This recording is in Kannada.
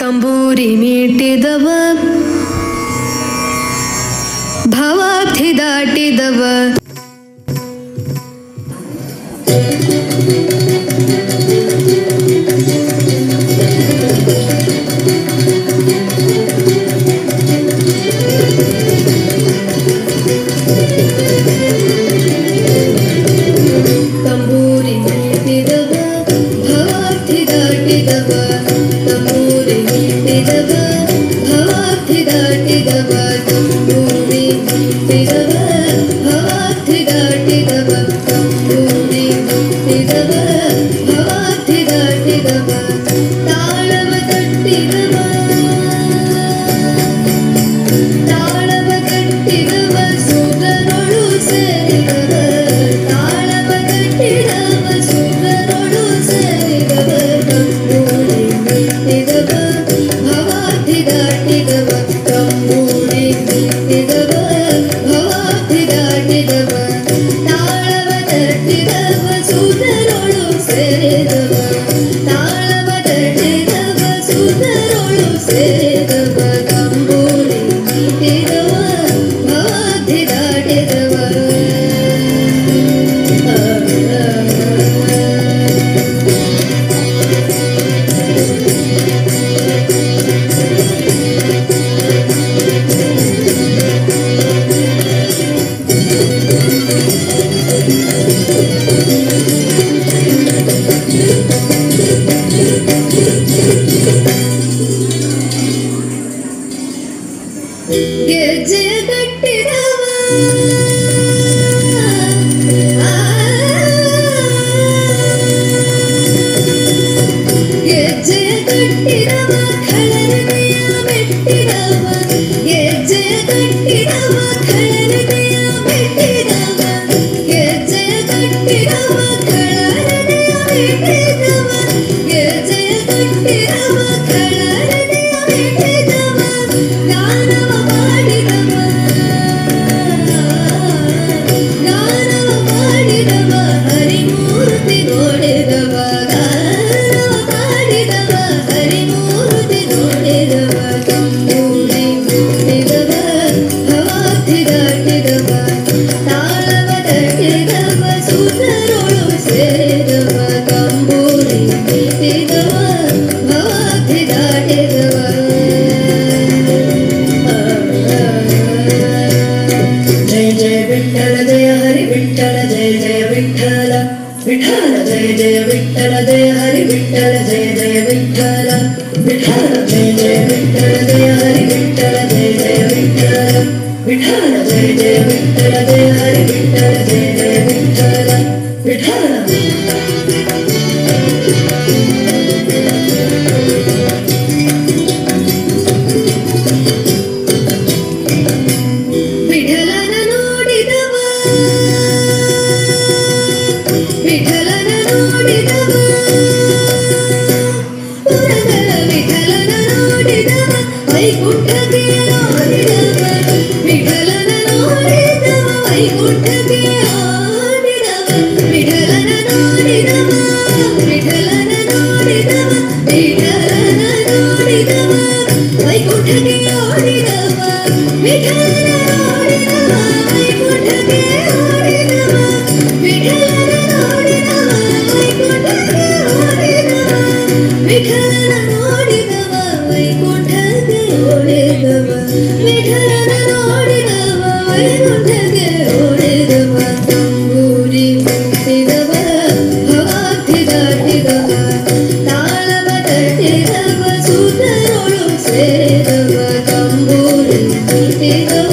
ತಂಬೂರಿ ಮೀಟಿದವ ಭವಾಬ್ಧಿ ದಾಟಿದವ ತಂಬೂರಿ ಮೀಟಿದವ ಭವಾಬ್ಧಿ ದಾಟಿದವ ತಂಬೂರಿ ಮೀಟಿದವ ಭವಾಬ್ಧಿ ದಾಟಿದವ ತಂಬೂರಿ ಮೀಟಿದವ ಭವಾಬ್ಧಿ ದಾಟಿದವ ತಂಬೂರಿ ಮೀಟಿದವ ಭವಾಬ್ಧಿ ದಾಟಿದವ ತಾಳವ ತಟ್ಟಿದವ ತಾಳವ ತಟ್ಟಿದವ ಸುರನೊಳು ಸೇರಿದವ ತಾಳವ ತಟ್ಟಿದವ ಸುರನೊಳು ಸೇರಿದವ ತಂಬೂರಿ ಮೀಟಿದವ ಭವಾಬ್ಧಿ ದಾಟಿದವ ತಂಬೂರಿ ಮೀಟಿದವ ಭವಾಬ್ಧಿ ದಾಟಿದವ ತಾಳವ ತಟ್ಟಿದವ ಸುರನೊಳು ಸೇರಿದವ ತಾಳವ ತಟ್ಟಿದವ ಸುರನೊಳು ಸೇರಿದವ ತಂಬೂರಿ ಮೀಟಿದವ ಭವಾಬ್ಧಿ ದಾಟಿದವ ಗೆಜ್ಜೆಯ ಕಟ್ಟಿದವ ಗೆಜ್ಜೆಯ ಕಟ್ಟಿದವ ಖಳನತೆಯ ಮೆಟ್ಟಿದವ ಗೆಜ್ಜೆಯ ಕಟ್ಟಿದವ ಖಳನತೆಯ ಮೆಟ್ಟಿದವ ಗೆಜ್ಜೆಯ ಕಟ್ಟಿದವ ಖಳನತೆಯ ಮೆಟ್ಟಿದವ ಗೆಜ್ಜೆಯ ಕಟ್ಟಿದವ ಖಳನತೆಯ ಮೆಟ್ಟಿದವ ಗಾನವ ಮಾಡಿದವ ಗಾನವ ಮಾಡಿದವ ಹರಿಮೂರ್ತಿ ನೋಡಿದವ ಗಾನವ ಮಾಡಿದವ ಹರಿಮೂರ್ತಿ ನೋಡಿದವ ತಂಬೂರಿ ಮೀಟಿದವ ಭವಾಬ್ಧಿ ದಾಟಿದವ ತಾಳವ ತಟ್ಟಿದವ ಸುರನೊಳು ಸೇರಿದವ ತಂಬೂರಿ ಮೀಟಿದವ ಭವಾಬ್ಧಿ ದಾಟಿದವ ಜಯ ಜಯ ವಿಠ್ಠಲ ಜಯ ಹರಿ ವಿಠ್ಠಲ ಜಯ ಜಯ ವಿಠ್ಠಲ ವಿಠ್ಠಲ ಜಯ ಜಯ ವಿಠ್ಠಲ ಜಯ ಹರಿ ವಿಠ್ಠಲ ಜಯ ಜಯ ವಿಠ್ಠಲ ವಿಠ್ಠಲ ಜಯ ಜಯ ವಿಠ್ಠಲ ಜಯ ಹರಿ ವಿಠ್ಠಲ ಜಯ ಜಯ ವಿಠ್ಠಲ ವಿಠ್ಠಲ ಜಯ ಜಯ ವಿಠ್ಠಲ ಜಯ ಹರಿ ವಿಠ್ಠಲ ಜಯ ಜಯ ವಿಠ್ಠಲ ವಿಠ್ಠಲ ವಿಠಲನ ನೋಡಿದವ ವಿಠಲನ ನೋಡಿದವ ಪುರಗಳ ವಿಠಲನ ನೋಡಿದವ ವೈಕುಂಠಕ್ಕೆ ಆಡಿದವ ವಿಠಲನ ನೋಡಿದವ ವೈಕುಂಠಕ್ಕೆ ಆಡಿದವ ವಿಠಲನ ನೋಡಿದವ ವಿಠಲನ ನೋಡಿದವ ವಿಠಲನ ನೋಡಿದವ ವೈಕುಂಠಕ್ಕೆ ಆಡಿದವ ವಿಠಲನ ನೋಡಿದವ ವೈಕುಂಠಕ್ಕೆ ಆಡಿದವ ವಿಠಲನ ನೋಡಿದವ ವೈಕುಂಠಕ್ಕೆ ಆಡಿದವ ವಿಠಲನ ನೋಡಿದವ ವೈಕುಂಠಕ್ಕೆ ಓಡಿದವ ವಿಠಲನ ನೋಡಿದವ ವೈಕುಂಠಕ್ಕೆ ಓಡಿದವ ತಂಬೂರಿ ಮೀಟಿದವ ಭವಾಬ್ಧಿ ದಾಟಿದವ ತಾಳವ ತಟ್ಟಿದವ ಸುರನೊಳು ಸೇರಿದವ ತಂಬೂರಿ ಮೀಟಿದವ